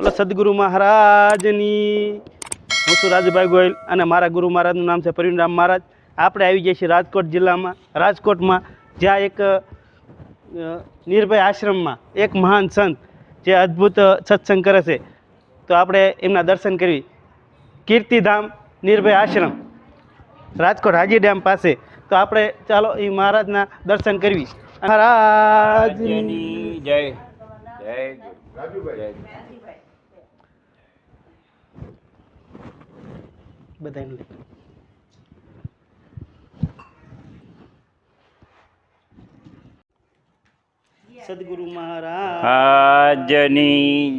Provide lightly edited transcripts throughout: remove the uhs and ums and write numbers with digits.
બોલો સદગુરુ મહારાજની। હું છું રાજભાઈ ગોયલ અને મારા ગુરુ મહારાજનું નામ છે પ્રવીણરામ મહારાજ। આપણે આવી જઈએ છીએ રાજકોટ જિલ્લામાં, રાજકોટમાં, જ્યાં એક નિર્ભય આશ્રમમાં એક મહાન સંત જે અદ્ભુત સત્સંગ કરે છે, તો આપણે એમના દર્શન કરવી। કીર્તિધામ નિર્ભય આશ્રમ, રાજકોટ હાજી ડેમ પાસે। તો આપણે ચાલો એ મહારાજના દર્શન કરવી। મહારાજની જય જય રાજુભાઈ બધાને સદગુરુ મહારાજની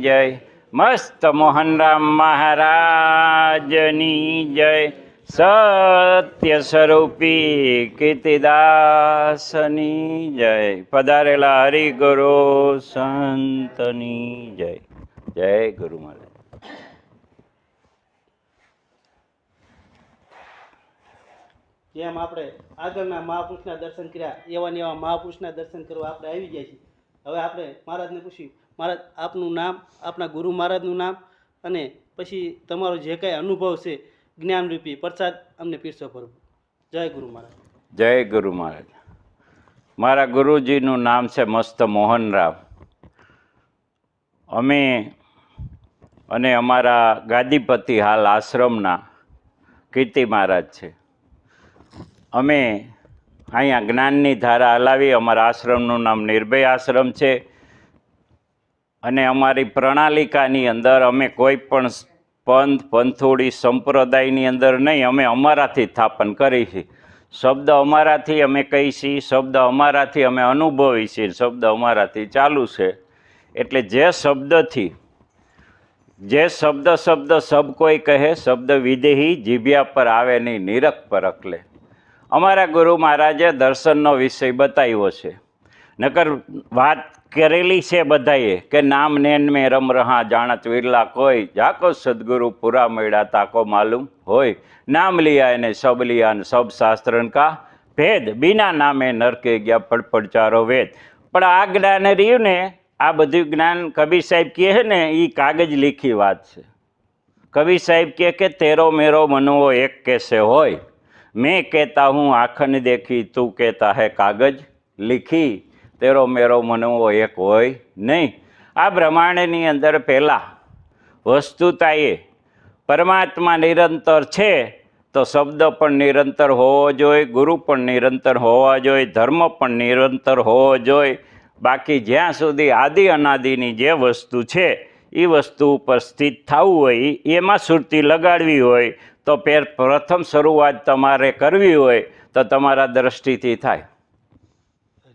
જય। મસ્ત મોહનરામ મહારાજની જય। સત્ય સ્વરૂપી કીર્તિદાસની જય। પધારેલા હરિગુરુ સંતની જય। જય ગુરુ મહારાજ। જેમ આપણે આગળના મહાપુરુષના દર્શન કર્યા, એવા ને એવા મહાપુરુષના દર્શન કરવા આપણે આવી ગયા છીએ। હવે આપણે મહારાજને પૂછ્યું, મહારાજ આપનું નામ, આપના ગુરુ મહારાજનું નામ, અને પછી તમારો જે કાંઈ અનુભવ છે જ્ઞાનરૂપી પ્રસાદ અમને પીરસો પ્રભુ। જય ગુરુ મહારાજ। જય ગુરુ મહારાજ। મારા ગુરુજીનું નામ છે મસ્ત મોહનરામ। અમે અને અમારા ગાદીપતિ હાલ આશ્રમના કીર્તિ મહારાજ છે। અમે અહીંયા જ્ઞાનની ધારા હલાવી, અમારા આશ્રમનું નામ નિર્ભય આશ્રમ છે, અને અમારી પ્રણાલિકાની અંદર અમે કોઈ પણ પંથ પંથોડી સંપ્રદાયની અંદર નહીં, અમે અમારાથી સ્થાપન કરી છે। શબ્દ અમારાથી અમે કહી છીએ, શબ્દ અમારાથી અમે અનુભવી છીએ, શબ્દ અમારાથી ચાલુ છે। એટલે જે શબ્દથી, જે શબ્દ સબ કોઈ કહે, શબ્દ વિદેહી જીભ્યા પર આવે નહીં, નિરખ પર અકલે। અમારા ગુરુ મહારાજે દર્શનનો વિષય બતાવ્યો છે, નકર વાત કરેલી છે બધાએ કે નામ નેન મેં રમ રહા જાણત વિરલા કોઈ, જાકો સદગુરુ પૂરા મળ્યા તાકો માલુમ હોય। નામ લિયા એને સબ લિયા ને સબ શાસ્ત્રન કા ભેદ, બિના નામે નરકે ગયા પડપડ ચારો વેદ। પણ આ જ્ઞાન રહ્યું ને, આ બધું જ્ઞાન કબીર સાહેબ કહે ને, એ કાગજ લીખી વાત છે। કબીર સાહેબ કે તેરો મેરો મનવો એક कैसे હોય, मैं कहता हूँ आँखन देखी, तू कहता है कागज लिखी, तेरो मेरो मनવો એક હોય નહીં। આ બ્રહ્માંડની અંદર પહેલાં વસ્તુતા એ પરમાત્મા નિરંતર છે, તો શબ્દ પણ નિરંતર હોવો જોઈએ, ગુરુ પણ નિરંતર હોવા જોઈએ, ધર્મ પણ નિરંતર હોવો જોઈએ। બાકી જ્યાં સુધી આદિ અનાદિની જે વસ્તુ છે એ વસ્તુ ઉપર સ્થિત થવું હોય, એમાં સુરતી લગાડવી હોય, તો પ્રથમ શરૂઆત તમારે કરવી હોય તો તમારા દ્રષ્ટિથી થાય।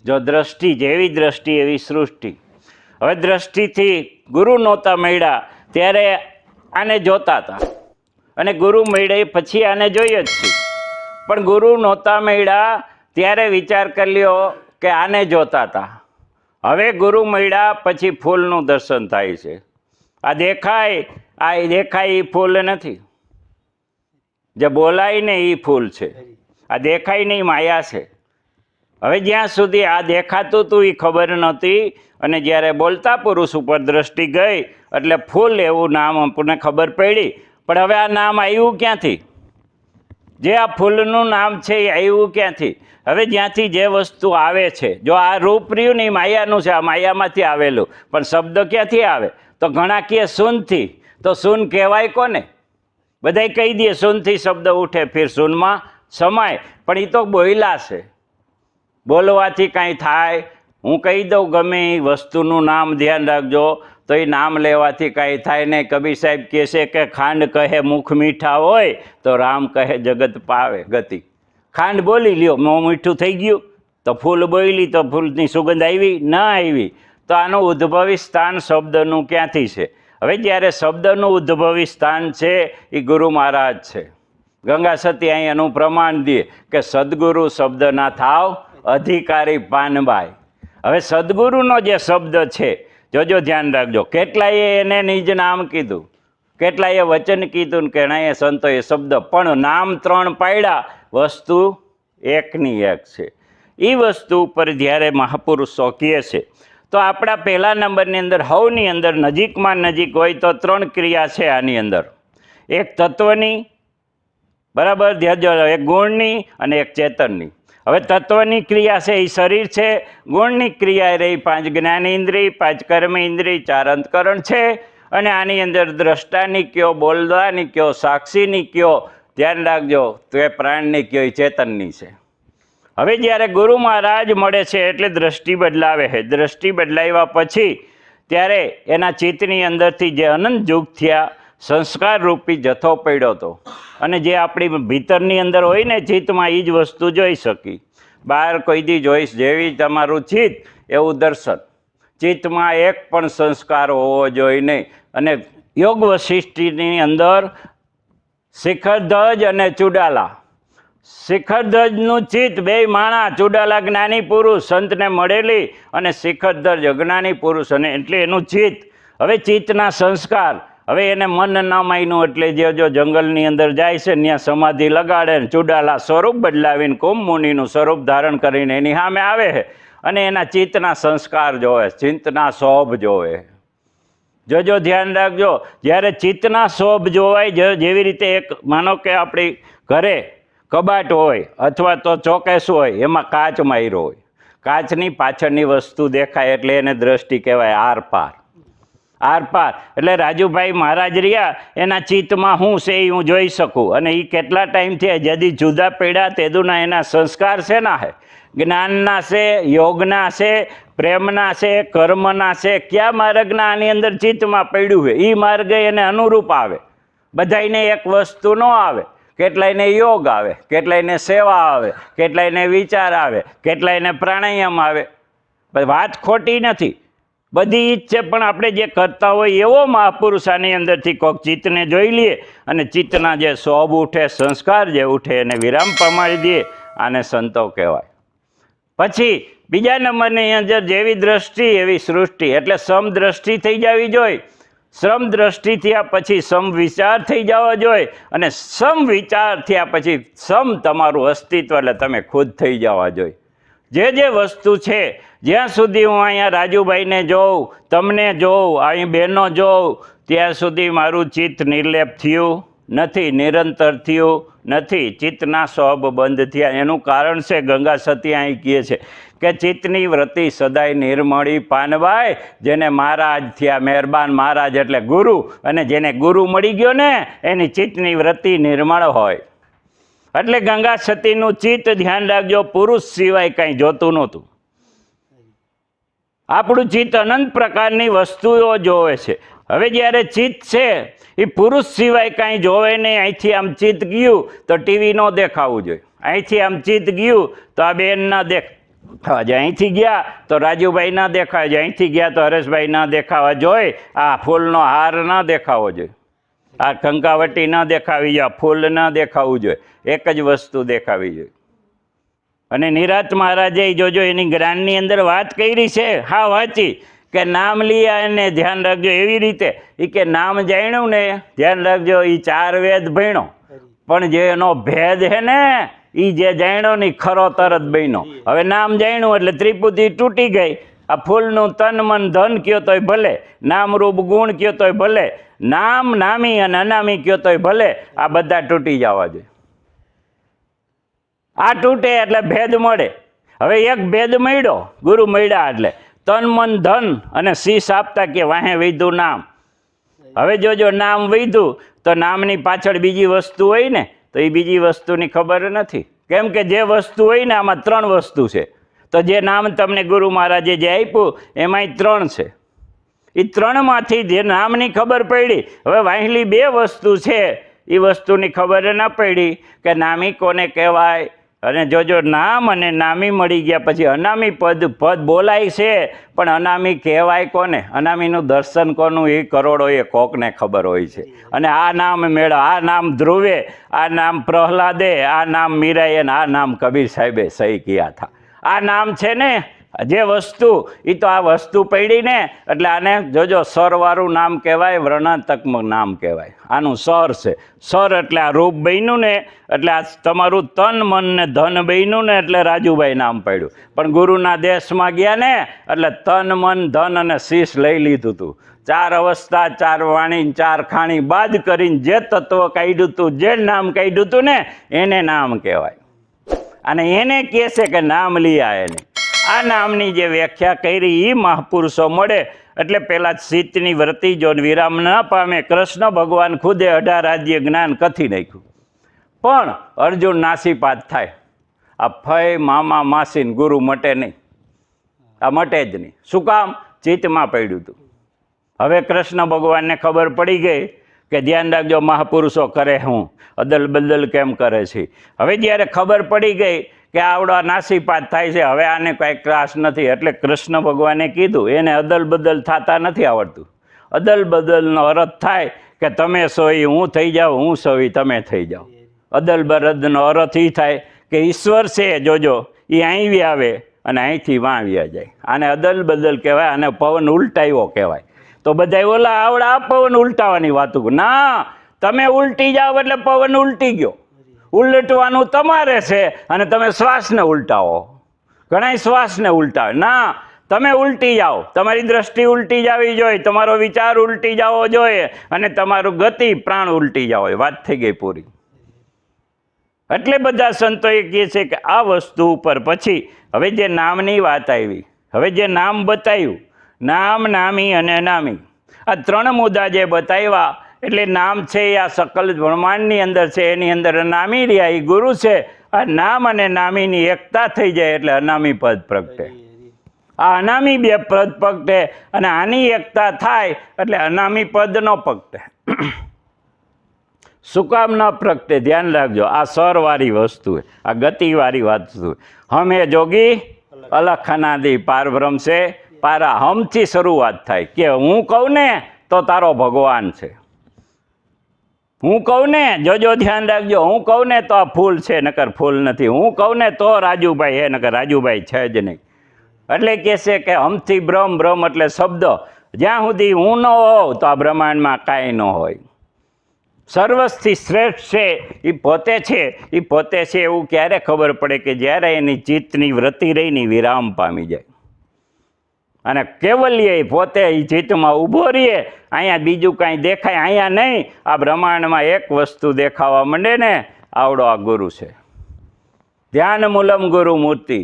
જો દ્રષ્ટિ જેવી દ્રષ્ટિ એવી સૃષ્ટિ। હવે દ્રષ્ટિથી ગુરુ નહોતા મળ્યા ત્યારે આને જોતા હતા, અને ગુરુ મળ્યા પછી આને જોઈએ જ છે। પણ ગુરુ નહોતા મળ્યા ત્યારે વિચાર કરી લ્યો કે આને જોતા હતા, હવે ગુરુ મળ્યા પછી ફૂલનું દર્શન થાય છે। આ દેખાય, આ દેખાય એ ફૂલ નથી, જે બોલાય ને એ ફૂલ છે, આ દેખાય નહીં માયા છે। હવે જ્યાં સુધી આ દેખાતું હતું એ ખબર નહોતી, અને જ્યારે બોલતા પુરુષ ઉપર દ્રષ્ટિ ગઈ એટલે ફૂલ એવું નામ આપણને ખબર પડી। પણ હવે આ નામ આવ્યું ક્યાંથી? જે આ ફૂલનું નામ છે એ આવ્યું ક્યાંથી? હવે જ્યાંથી જે વસ્તુ આવે છે, જો આ રૂપ રહ્યું ને એ માયાનું છે, આ માયામાંથી આવેલું, પણ શબ્દ ક્યાંથી આવે? તો ઘણા કહે શૂનથી, તો શૂન કહેવાય કોને? બધાય કહી દે શૂનથી શબ્દ ઉઠે ફિર શૂનમાં સમાય, પણ એ તો બોયલા છે, બોલવાથી કાંઈ થાય? હું કહી દઉં ગમે એ વસ્તુનું નામ ધ્યાન રાખજો, તો એ નામ લેવાથી કાંઈ થાય નહીં। કબીર સાહેબ કહે છે કે ખાંડ કહે મુખ મીઠા હોય, તો રામ કહે જગત પાવે ગતિ। ખાંડ બોલી લ્યો, મોં મીઠું થઈ ગયું, તો ફૂલ બોલી તો ફૂલની સુગંધ આવી ના આવી? તો આનું ઉદ્ભવી સ્થાન શબ્દનું ક્યાંથી છે? હવે જ્યારે શબ્દનું ઉદ્ભવી સ્થાન છે એ ગુરુ મહારાજ છે। ગંગા સતી અહીંયાનું પ્રમાણ દે કે સદગુરુ શબ્દના થાવ અધિકારી પાનબાઈ। હવે સદગુરુનો જે શબ્દ છે, જોજો ધ્યાન રાખજો, કેટલાયે એને નિજ નામ કીધું, કેટલાયે વચન કીધું, ને ઘણાએ સંતોએ શબ્દ, પણ નામ ત્રણ પાડ્યા, વસ્તુ એકની એક છે। એ વસ્તુ ઉપર જ્યારે મહાપુરુષો કહે છે તો આપણા પહેલા નંબરની અંદર હવની અંદર નજીકમાં નજીક હોય તો 3 ક્રિયા છે આની અંદર. એક તત્વની, બરાબર, એક ગુણની અને એક ચેતનની. હવે તત્વની ક્રિયા છે એ શરીર છે, ગુણની ક્રિયા એ રહી 5 જ્ઞાનેન્દ્રિય, 5 કર્મેન્દ્રિય, 4 અંતકરણ છે, અને આની અંદર દ્રષ્ટાની કયો, બોલવાની કયો, સાક્ષીની કયો, ધ્યાન રાખજો, તો એ પ્રાણની કયો, એ ચેતનની છે. હવે જ્યારે ગુરુ મહારાજ મળે છે એટલે દ્રષ્ટિ બદલાવે છે. દ્રષ્ટિ બદલાવ્યા પછી ત્યારે એના ચિત્તની અંદરથી જે અનંત યુગ થયા સંસ્કાર રૂપી જથ્થો પડ્યો હતો, અને જે આપણી ભીતરની અંદર હોય ને ચિત્તમાં, એ જ વસ્તુ જોઈ શકી. બહાર કોઈ દી જોઈશ, જેવી તમારું ચિત્ત એવું દર્શન. ચિત્તમાં એક પણ સંસ્કાર હોવો જોઈએ નહીં. અને યોગ વશિષ્ઠની અંદર શિખરધ્વજ અને ચુડાલા, શિખરધ્વજનું ચિત્ત બે માણા, ચુડાલા જ્ઞાની પુરુષ સંતને મળેલી, અને શિખરધ્વજ અજ્ઞાની પુરુષ, અને એટલે એનું ચિત્ત. હવે ચિત્તના સંસ્કાર, હવે એને મન ન માન્યું એટલે જો જંગલની અંદર જાય છે ત્યાં સમાધિ લગાડે ને ચુડાલા સ્વરૂપ બદલાવીને કુંભ મુનિનું સ્વરૂપ ધારણ કરીને એની સામે આવે છે, અને એના ચિત્તના સંસ્કાર જોવે, ચિત્તના શોભ જોવે. જોજો, ધ્યાન રાખજો, જ્યારે ચિત્તના શોભ જોવાય, જેવી રીતે એક માનો કે આપણી ઘરે કબાટ હોય અથવા તો ચોકેસ હોય, એમાં કાચ માર્યો હોય, કાચની પાછળની વસ્તુ દેખાય એટલે એને દ્રષ્ટિ કહેવાય આરપાર. આરપાર એટલે રાજુભાઈ મહારાજ રહ્યા, એના ચિત્તમાં શું છે એ હું જોઈ શકું. અને એ કેટલા ટાઈમથી જદી જુદા પડ્યા તેદુના એના સંસ્કાર છે ના હે, જ્ઞાનના છે, યોગના છે, પ્રેમના છે, કર્મના છે, કયા માર્ગના આની અંદર ચિત્તમાં પડ્યું છે એ માર્ગ એને અનુરૂપ આવે. બધાને એક વસ્તુ ન આવે, કેટલાયને યોગ આવે, કેટલાયને સેવા આવે, કેટલાયને વિચાર આવે, કેટલાયને પ્રાણાયામ આવે. વાત ખોટી નથી, બધી જ છે, પણ આપણે જે કરતા હોય એવો મહાપુરુષ આની અંદરથી કોઈક ચિત્તને જોઈ લઈએ અને ચિત્તના જે શોભ ઉઠે, સંસ્કાર જે ઉઠે એને વિરામ પમાડી દઈએ, આને સંતો કહેવાય. પછી બીજા નંબરની અંદર જેવી દ્રષ્ટિ એવી સૃષ્ટિ, એટલે સમ દ્રષ્ટિ થઈ જવી જોઈએ. શ્રમ દ્રષ્ટિ થયા પછી સમ વિચાર થઈ જવા જોઈએ, અને સમ વિચાર થયા પછી સમ તમારું અસ્તિત્વ, એટલે તમે ખુદ થઈ જવા જોઈએ. જે વસ્તુ છે, જ્યાં સુધી હું અહીંયા રાજુભાઈને જોઉં, તમને જોઉં, અહીં બહેનો જોઉં, ત્યાં સુધી મારું ચિત્ત નિર્લેપ થયું નથી, નિરંતર થયું નથી. ચિત્તના શોભ બંધ થયા. એનું કારણ છે, ગંગા સતી અહીં કહે છે કે ચિત્તની વૃત્તિ સદાય નિર્મળી પાનવાય, જેને મહારાજ થયા મહેરબાન, મહારાજ એટલે ગુરુ, અને જેને ગુરુ મળી ગયો ને એની ચિત્તની વૃત્તિ નિર્મળ હોય. એટલે ગંગા સતીનું ચિત્ત, ધ્યાન રાખજો, પુરુષ સિવાય કાંઈ જોતું નહોતું. આપણું ચિત્ત અનંત પ્રકારની વસ્તુઓ જોવે છે. હવે જ્યારે ચિત્ત છે એ પુરુષ સિવાય કાંઈ જોવે નહીં. અહીંથી આમ ચિત્ત ગયું તો ટીવી ન દેખાવું જોઈએ, અહીંથી આમ ચિત્ત ગયું તો આ બેન ના દેખાવા જોઈએ, અહીંથી ગયા તો રાજુભાઈ ના દેખાવા જોઈએ, અહીંથી ગયા તો હરેશભાઈ ના દેખાવા જોઈએ, આ ફૂલનો હાર ના દેખાવો જોઈએ, આ કંકાવટી ન દેખાવી જોઈએ, ફૂલ ન દેખાવું જોઈએ, એક જ વસ્તુ દેખાવી જોઈએ. અને નિરાત મહારાજે જોજો એની જ્ઞાનની અંદર વાત કરી છે, હા વાંચી, કે નામ લીયા એને ધ્યાન રાખજો. એવી રીતે એ કે નામ જાણ્યું ને, ધ્યાન રાખજો, એ 4 વેદ ભણ્યો, પણ જે એનો ભેદ છે ને એ જે જાણ્યો ને ખરો તરત બન્યો. હવે નામ જાણ્યું એટલે ત્રિપુટી તૂટી ગઈ. આ ફૂલનું તન મન ધન કયો તોય ભલે, નામરૂપ ગુણ કયો તોય ભલે, નામ નામી અને અનામી કયો તોય ભલે, આ બધા તૂટી જવા જોઈએ. આ તૂટે એટલે ભેદ મળે. હવે એક ભેદ મળ્યો, ગુરુ મળ્યા એટલે તન મન ધન અને શીશ આપતા કે વાહે વૈધું નામ. હવે જોજો, નામ વૈધું તો નામની પાછળ બીજી વસ્તુ હોય ને, તો એ બીજી વસ્તુની ખબર નથી. કેમ કે જે વસ્તુ હોય ને આમાં 3 વસ્તુ છે. તો જે નામ તમને ગુરુ મહારાજે જે આપ્યું એમાંય 3 છે. એ 3માંથી જે નામની ખબર પડી, હવે વાહેલી 2 વસ્તુ છે એ વસ્તુની ખબર ના પડી કે નામી કોને કહેવાય. અને જોજો, નામ અને નામી મળી ગયા પછી અનામી પદ બોલાય છે, પણ અનામી કહેવાય કોને, અનામીનું દર્શન કોનું એ કરોડોએ કોકને ખબર હોય છે. અને આ નામ મેળો, આ નામ ધ્રુવે, આ નામ પ્રહલાદે, આ નામ મીરાએ, આ નામ કબીર સાહેબે સહી કિયા થા. આ નામ છે ને, જે વસ્તુ એ તો આ વસ્તુ પડી ને એટલે આને જોજો સરવાળું નામ કહેવાય, વર્ણાત્મક નામ કહેવાય. આનું સર છે. સર એટલે આ રૂપ બન્યું ને એટલે આ તમારું તન મન ને ધન બન્યું ને એટલે રાજુભાઈ નામ પડ્યું. પણ ગુરુના દેશમાં ગયા ને એટલે તન મન ધન અને શીશ લઈ લીધું હતું. 4 અવસ્થા 4 વાણી 4 ખાણી બાદ કરીને જે તત્વ કાઢ્યું હતું, જે નામ કાઢ્યું હતું ને એને નામ કહેવાય. અને એને કહે છે કે નામ લીયા. એને આ નામની જે વ્યાખ્યા કરી એ મહાપુરુષો મળે એટલે પેલા શીતની વ્રતિ જો વિરામ ન પામે, કૃષ્ણ ભગવાન ખુદે 18 રાજ્ય જ્ઞાન કથી નાખ્યું. પણ અર્જુન નાસીપાત થાય. આ ફય મામા માસીન ગુરુ મટે નહીં, આ મટે જ નહીં. શું કામ? ચિત્તમાં પડ્યું હતું. હવે કૃષ્ણ ભગવાનને ખબર પડી ગઈ કે ધ્યાન રાખજો મહાપુરુષો કરે હું અદલ બદલ કેમ કરે છે. હવે જ્યારે ખબર પડી ગઈ કે આવડા નાસીપાત થાય છે, હવે આને કાંઈ ત્રાસ નથી, એટલે કૃષ્ણ ભગવાને કીધું એને અદલ બદલ થતા નથી આવડતું. અદલ બદલનો અર્થ થાય કે તમે સોઈ હું થઈ જાઉં, હું સોઈ તમે થઈ જાઓ. અદલ બદલનો અર્થ એ થાય કે ઈશ્વર છે જોજો એ અહીં આવે અને અહીંથી વાંવ્યા જાય. આને અદલ બદલ કહેવાય, આને પવન ઉલટાવ્યો કહેવાય. તો બધા ઓલા આવડા પવન ઉલટાવાની વાતું. ના, તમે ઉલટી જાઓ એટલે પવન ઉલટી ગયો. ઉલટવાનું તમારે છે અને તમે શ્વાસને ઉલટાવો. ઘણા શ્વાસને ઉલટાવે. ના, તમે ઉલટી જાઓ, તમારી દ્રષ્ટિ ઉલટી જવી જોઈએ, તમારો વિચાર ઉલટી જવો જોઈએ અને તમારું ગતિ પ્રાણ ઉલટી જવો જોઈએ. વાત થઈ ગઈ પૂરી. એટલે બધા સંતોએ કહે છે કે આ વસ્તુ ઉપર પછી હવે જે નામની વાત આવી, હવે જે નામ બતાવ્યું, નામ નામી અને અનામી, આ 3 મુદ્દા જે બતાવ્યા એટલે નામ છે એ આ સકલ બ્રહ્માંડની અંદર છે, એની અંદર અનામી રહ્યા એ ગુરુ છે. આ નામ અને નામીની એકતા થઈ જાય એટલે અનામી પદ પ્રગટે. આ અનામી 2 પદ પ્રગટે અને આની એકતા થાય એટલે અનામી પદ ન પ્રગટે. શું કામ ન પ્રગટે? ધ્યાન રાખજો. આ સરવાળી વસ્તુ, આ ગતિવાળી વસ્તુ. હમ એ જોગી અલખનાદી પારબ્રહ્મ છે. પારા હમથી શરૂઆત થાય કે હું કહું ને તો તારો ભગવાન છે. હું કહું ને, જોજો ધ્યાન રાખજો, હું કહું ને તો આ ફૂલ છે નકર ફૂલ નથી. હું કહું ને તો રાજુભાઈ હે નકર રાજુભાઈ છે જ નહીં. એટલે કહે છે કે હમથી બ્રહ્મ, બ્રહ્મ એટલે શબ્દ. જ્યાં સુધી હું ન હોઉં તો આ બ્રહ્માંડમાં કાંઈ ન હોય. સર્વસ્થી શ્રેષ્ઠ છે એ પોતે છે. એ પોતે છે એવું ક્યારે ખબર પડે કે જ્યારે એની ચિત્તની વૃત્તિ રહીને વિરામ પામી જાય અને કેવલ્ય પોતે એ ચિત્તમાં ઊભો રહીએ. અહીંયા બીજું કાંઈ દેખાય અહીંયા નહીં. આ બ્રહ્માંડમાં એક વસ્તુ દેખાવા માંડે ને આવડો આ ગુરુ છે. ધ્યાન મૂલમ ગુરુ મૂર્તિ.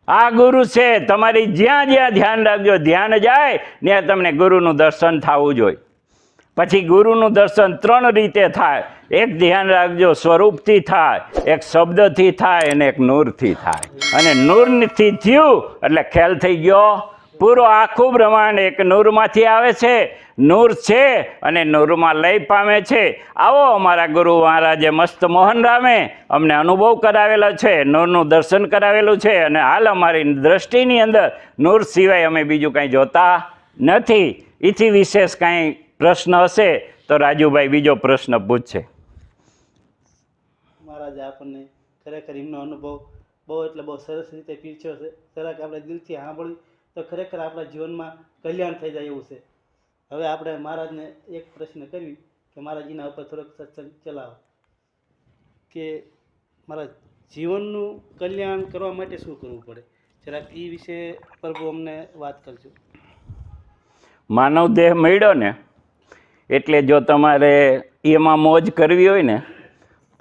આ ગુરુ છે. તમારી જ્યાં જ્યાં ધ્યાન રાખજો, ધ્યાન જાય ત્યાં તમને ગુરુનું દર્શન થવું જોઈએ. પછી ગુરુનું દર્શન 3 રીતે થાય. એક ધ્યાન રાખજો સ્વરૂપથી થાય, એક શબ્દથી થાય અને એક નૂરથી થાય. અને નૂરથી થયું એટલે ખ્યાલ થઈ ગયો પૂરો આખું બ્રહ્માંડ એક નૂરમાંથી આવે છે. નૂર છે અને નૂરમાં લય પામે છે. આવો અમારા ગુરુ મહારાજે મસ્ત મોહન રામે અમને અનુભવ કરાવેલો છે, નૂરનું દર્શન કરાવેલું છે. અને હાલ અમારી દ્રષ્ટિની અંદર નૂર સિવાય અમે બીજું કાંઈ જોતા નથી. એથી વિશેષ કાંઈ પ્રશ્ન હશે તો રાજુભાઈ બીજો પ્રશ્ન પૂછશે. મહારાજે આપણને ખરેખર એમનો અનુભવ બહુ એટલે બહુ સરસ રીતે પીરસ્યો છે. જરાક આપણે દિલથી સાંભળ્યું તો ખરેખર આપણા જીવનમાં કલ્યાણ થઈ જાય એવું છે. હવે આપણે મહારાજને એક પ્રશ્ન કરવી કે મહારાજીના ઉપર થોડોક સત્સંગ ચલાવો કે મારા જીવનનું કલ્યાણ કરવા માટે શું કરવું પડે, જરાક એ વિશે પ્રભુ અમને વાત કરજો. માનવ દેહ મળ્યો ને એટલે જો તમારે એમાં મોજ કરવી હોય ને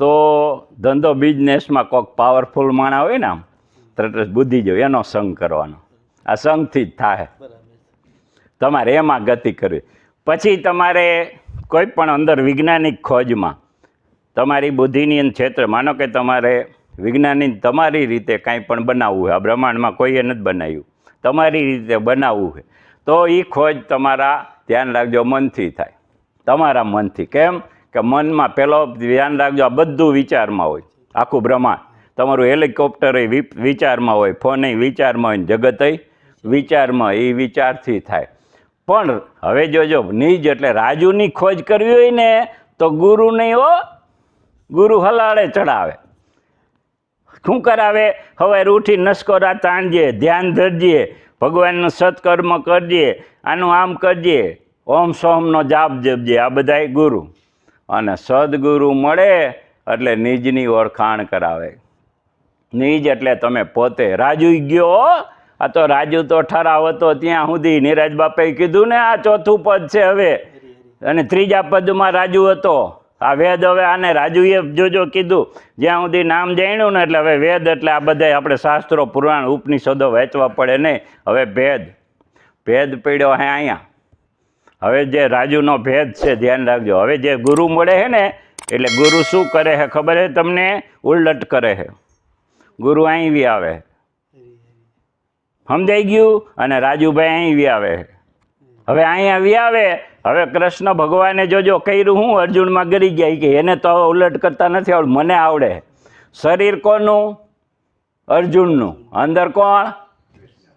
તો ધંધો બિઝનેસમાં કોઈક પાવરફુલ માણા હોય ને આમ તરત બુદ્ધિ જો એનો સંગ કરવાનો. આ સંગથી જ થાય. તમારે એમાં ગતિ કરવી. પછી તમારે કોઈ પણ અંદર વૈજ્ઞાનિક ખોજમાં તમારી બુદ્ધિની ક્ષેત્ર, માનો કે તમારે વિજ્ઞાની તમારી રીતે કાંઈ પણ બનાવવું હોય, આ બ્રહ્માંડમાં કોઈએ નથી બનાવ્યું, તમારી રીતે બનાવવું હોય તો એ ખોજ તમારા ધ્યાન રાખજો મનથી થાય. તમારા મનથી. કેમ કે મનમાં પહેલો ધ્યાન રાખજો આ બધું વિચારમાં હોય. આખું બ્રહ્માંડ તમારું હેલિકોપ્ટર વિચારમાં હોય, ફોન વિચારમાં હોય, જગત વિચારમાં, એ વિચારથી થાય. પણ હવે જોજો નિજ એટલે રાજુની ખોજ કરવી હોય ને તો ગુરુ નહીં હો, ગુરુ હલાળે ચડાવે. શું કરાવે? હવે ઉઠી નસકોરા તાણજે, ધ્યાન ધરજે, ભગવાનનું સત્કર્મ કરજે, આનું આમ કરજે, ઓમ સોમનો જાપ જપજે. આ બધાય ગુરુ. અને સદગુરુ મળે એટલે નિજની ઓળખાણ કરાવે. નિજ એટલે તમે પોતે. રાજુ ગયો, આ તો રાજુ તો ઠરાવ હતો ત્યાં સુધી. નીરજ બાપાએ કીધું ને આ ચોથું પદ છે હવે, અને ત્રીજા પદમાં રાજુ હતો. આ વેદ હવે આને રાજુએ જોજો કીધું જ્યાં સુધી નામ જાણ્યું ને એટલે હવે વેદ એટલે આ બધા આપણે શાસ્ત્રો પુરાણ ઉપનિષદો વાંચવા પડે નહીં. હવે ભેદ પડ્યો હે અહીંયા. હવે જે રાજુનો ભેદ છે ધ્યાન રાખજો. હવે જે ગુરુ મળે છે ને એટલે ગુરુ શું કરે છે ખબર છે તમને? ઉલટ કરે છે. ગુરુ અહીં બી આવે, સમજાઈ ગયું? અને રાજુભાઈ અહીં બી આવે. હવે અહીંયા બી આવે. હવે કૃષ્ણ ભગવાને જોજો કર્યું હું અર્જુનમાં ગરી ગયા કે એને તો ઉલટ કરતા નથી આવડતું, મને આવડે. શરીર કોનું? અર્જુનનું. અંદર કોણ?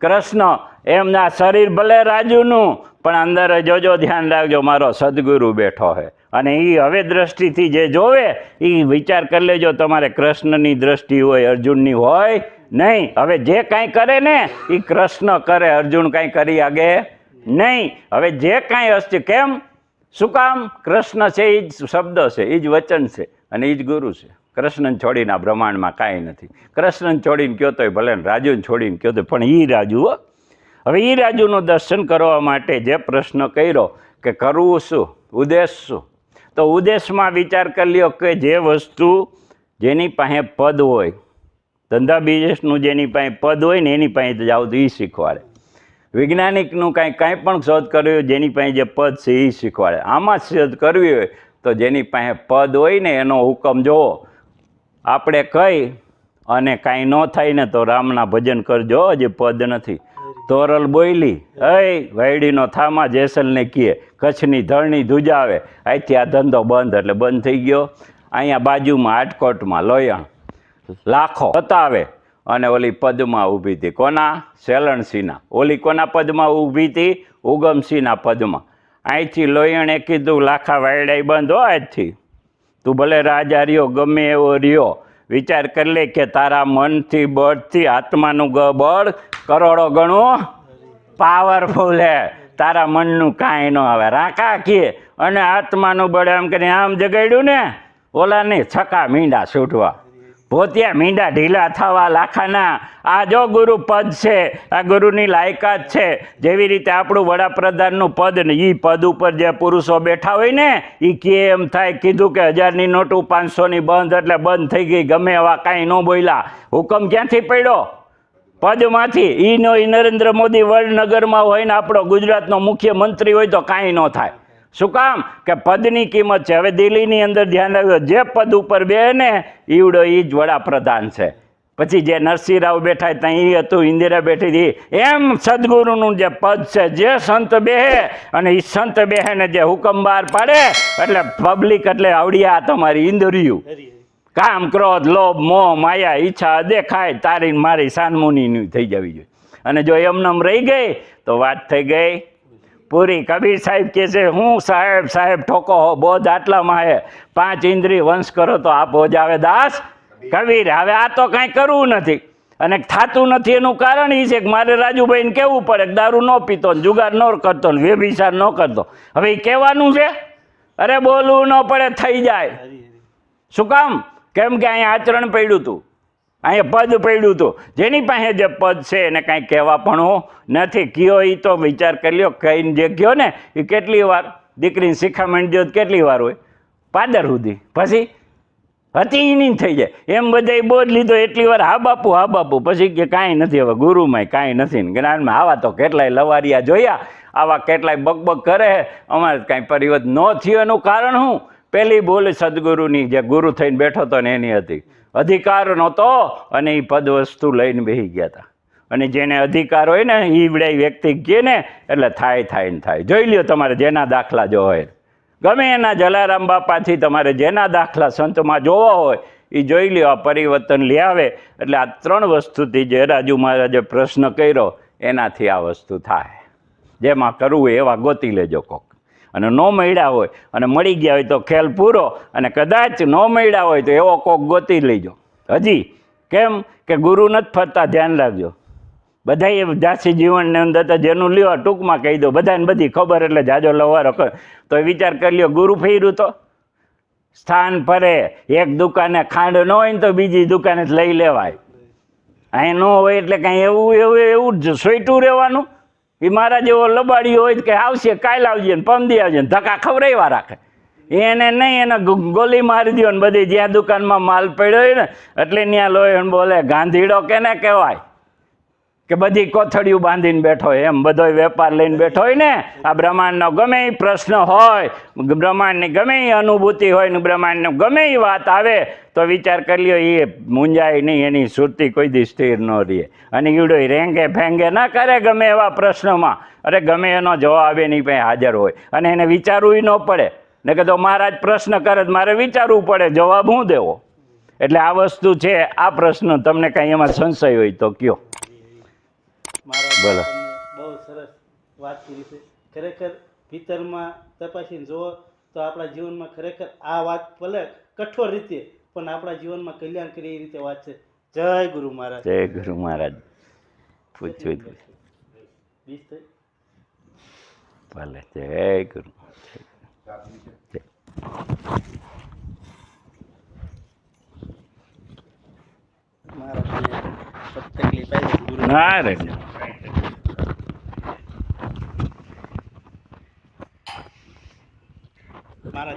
કૃષ્ણ. એમના શરીર ભલે રાજુનું પણ અંદર જોજો ધ્યાન રાખજો મારો સદગુરુ બેઠો છે. અને એ હવે દ્રષ્ટિથી જે જોવે એ વિચાર કરી લેજો તમારે કૃષ્ણની દ્રષ્ટિ હોય, અર્જુનની હોય નહીં. હવે જે કાંઈ કરે ને એ કૃષ્ણ કરે, અર્જુન કાંઈ કરી આગે નહીં. હવે જે કાંઈ હશે કેમ? શું કામ? કૃષ્ણ છે એ જ શબ્દ છે, એ જ વચન છે અને એ જ ગુરુ છે. કૃષ્ણને છોડીને આ બ્રહ્માંડમાં કાંઈ નથી. કૃષ્ણને છોડીને કયો તોય ભલે ને રાજુને છોડીને કયો તો, પણ એ રાજુ. હવે એ રાજુનું દર્શન કરવા માટે જે પ્રશ્ન કર્યો કે કરવું શું, ઉદ્દેશ શું, તો ઉદ્દેશમાં વિચાર કરી લ્યો કે જે વસ્તુ જેની પાસે પદ હોય, ધંધા બિઝનેસનું જેની પાસે પદ હોય ને એની પાસે જાવ તો એ શીખવાડે. વૈજ્ઞાનિકનું કાંઈ પણ શોધ કરવી હોય જેની પાસે જે પદ છે એ શીખવાડે. આમાં શોધ કરવી હોય તો જેની પાસે પદ હોય ને એનો હુકમ જોવો. આપણે કહી અને કાંઈ ન થાય ને તો રામના ભજન કરજો, હજી પદ નથી. તોરલ બોયલી, વાયડીનો થામા જેસલને કીએ, કચ્છની ધરણી ધુજાવે, અહીંથી આ ધંધો બંધ એટલે બંધ થઈ ગયો. અહીંયા બાજુમાં રાજકોટમાં લોયણ લાખો બતાવે અને ઓલી પદમાં ઊભી હતી. કોના? સેલણસિંહના. ઓલી કોના પદમાં ઊભી હતી? ઉગમસિંહના પદમાં. અહીંથી લોયણે કીધું લાખા વાયડાઈ બંધ હો આજથી, તું ભલે રાજા રહ્યો ગમે એવો રહ્યો, વિચાર કરી લે કે તારા મનથી બળથી આત્માનું બળ કરોડો ગણું પાવરફુલ હે. તારા મનનું કાંઈ ન આવે. રાકા કીએ અને આત્માનું બળ એમ કરીને આમ જગાડ્યું ને ઓલાને છકા મીંડા છૂટવા, ભોતિયા મીંડા ઢીલા થવા લાખાના. આ જો ગુરુ પદ છે, આ ગુરુની લાયકાત છે. જેવી રીતે આપણું વડાપ્રધાનનું પદ ને એ પદ ઉપર જે પુરુષો બેઠા હોય ને એ કે એમ થાય કીધું કે 1000ની નોટું 500ની બંધ એટલે બંધ થઈ ગઈ, ગમે એવા કાંઈ ન બોલ્યા. હુકમ ક્યાંથી પડ્યો? પદમાંથી. ઈનો નરેન્દ્ર મોદી વડનગરમાં હોય ને આપણો ગુજરાતનો મુખ્યમંત્રી હોય તો કાંઈ ન થાય. શું કામ? કે પદની કિંમત છે. હવે દિલ્હીની અંદર ધ્યાન આવ્યું, જે પદ ઉપર બે ને ઈવડો એ જ વડાપ્રધાન છે. પછી જે નરસિંહરાવ બેઠા ત્યાં એ હતું, ઇન્દિરા બેઠી હતી. એમ સદગુરુનું જે પદ છે, જે સંત બેહે અને એ સંત બેહે ને જે હુકમ બહાર પાડે એટલે પબ્લિક એટલે આવડિયા તમારી ઇન્દ્રિયું. કામ, ક્રોધ, લોભ, મોહ, માયા, ઈચ્છા દેખાય તારી મારી સાનમુની થઈ જવી જોઈએ. અને જો એમનેમ રહી ગઈ તો વાત થઈ ગઈ પૂરી. કબીર સાહેબ કહે છે, હું સાહેબ ઠોકો હો બોધ આટલામાં હે, 5 ઇન્દ્રિય વંશ કરો તો આપ હો જાવે દાસ કબીર. હવે આ તો કાંઈ કરવું નથી અને થતું નથી. એનું કારણ એ છે કે મારે રાજુભાઈને કહેવું પડે કે દારૂ ન પીતો, જુગાર ન કરતો, વ્યભિચાર ન કરતો. હવે એ કહેવાનું છે? અરે બોલવું ન પડે, થઈ જાય. શું કામ? કેમ કે અહીંયા આચરણ પડ્યું હતું, અહીંયા પદ પડ્યું હતું. જેની પાસે જે પદ છે એને કાંઈ કહેવા પણ નથી. કયો એ તો વિચાર કરી લ્યો. કહીને જે કહ્યો ને એ કેટલી વાર દીકરીને શિખામણ દો કેટલી વાર હોય? પાદર સુધી. પછી હતી એની થઈ જાય. એમ બધા બોધ લીધો એટલી વાર હા બાપુ, પછી કે કાંઈ નથી. હવે ગુરુમાંય કાંઈ નથી ને જ્ઞાનમાં. આવા તો કેટલાય લવારિયા જોયા, આવા કેટલાય બકબક કરે. અમારે કાંઈ પરિવર્તન ન થયું. એનું કારણ શું? પહેલી બોલ સદગુરુની, જે ગુરુ થઈને બેઠો હતો ને એની હતી. અધિકાર નહોતો અને એ પદ વસ્તુ લઈને બેસી ગયા હતા. અને જેને અધિકાર હોય ને એ વડાય વ્યક્તિ કહે ને એટલે થાય ને થાય. જોઈ લ્યો તમારે જેના દાખલા જો હોય, ગમે એના જલારામ બાપાથી તમારે જેના દાખલા સંતમાં જોવા હોય એ જોઈ લ્યો. આ પરિવર્તન લઈ આવે. એટલે આ 3 વસ્તુથી જે રાજુ મહારાજે પ્રશ્ન કર્યો એનાથી આ વસ્તુ થાય. જેમાં કરવું હોય એવા ગોતી લેજો કોક. અને ન મળ્યા હોય અને મળી ગયા હોય તો ખેલ પૂરો. અને કદાચ ન મળ્યા હોય તો એવો કોક ગોતી લેજો હજી કેમ કે ગુરુ નથી ફરતા, ધ્યાન રાખજો. બધા એ દાસી જીવનની અંદર તો જેનું લ્યો ટૂંકમાં કહી દો, બધાને બધી ખબર એટલે જાજો લવારો કર. તો વિચાર કરી લ્યો, ગુરુ ફેર્યું તો સ્થાન ફરે, એક દુકાને ખાંડ ન હોય ને તો બીજી દુકાને લઈ લેવાય. અહીં ન હોય એટલે કાંઈ એવું જ સોઈટું રહેવાનું. એ મારા જેવો લબાડ્યો હોય કે આવશે કાલ આવજે ને પમદી આવજે ને ધક્કા ખવડાવ્યા રાખે. એને નહીં, એને ગોલી મારી દો ને બધી જ્યાં દુકાનમાં માલ પડ્યો હોય ને એટલે ત્યાં લોહી બોલે ગાંધીડો કેને કહેવાય કે બધી કોથળીઓ બાંધીને બેઠો હોય એમ બધો વેપાર લઈને બેઠો હોય ને. આ બ્રહ્માંડનો ગમે એ પ્રશ્ન હોય, બ્રહ્માંડની ગમે એ અનુભૂતિ હોય ને બ્રહ્માંડનો ગમે એ વાત આવે તો વિચાર કરી લ્યો એ મૂંઝાય નહીં, એની સુરતી કોઈ દી સ્થિર ન રહે. અને ઈવડો રેંગે ફેંગે ના કરે ગમે એવા પ્રશ્નોમાં. અરે ગમે એનો જવાબ એની પાસે હાજર હોય અને એને વિચારવું ન પડે ને કે તો મારા જ પ્રશ્ન કરે મારે વિચારવું પડે જવાબ હું દેવો. એટલે આ વસ્તુ છે. આ પ્રશ્ન તમને કાંઈ એમાં સંશય હોય તો કયો. બોલો. બહુ સરસ વાત કરી છે. ખરેખર ભીતરમાં તપાસીને જુઓ તો આપણા જીવનમાં ખરેખર આ વાત ભલે કઠોર રીતે પણ આપણા જીવનમાં કલ્યાણ કરે એ રીતે વાત છે. જય ગુરુ મહારાજ. જય ગુરુ મહારાજ. પૂછ્યું ભલે. જય ગુરુ. ના રે મારા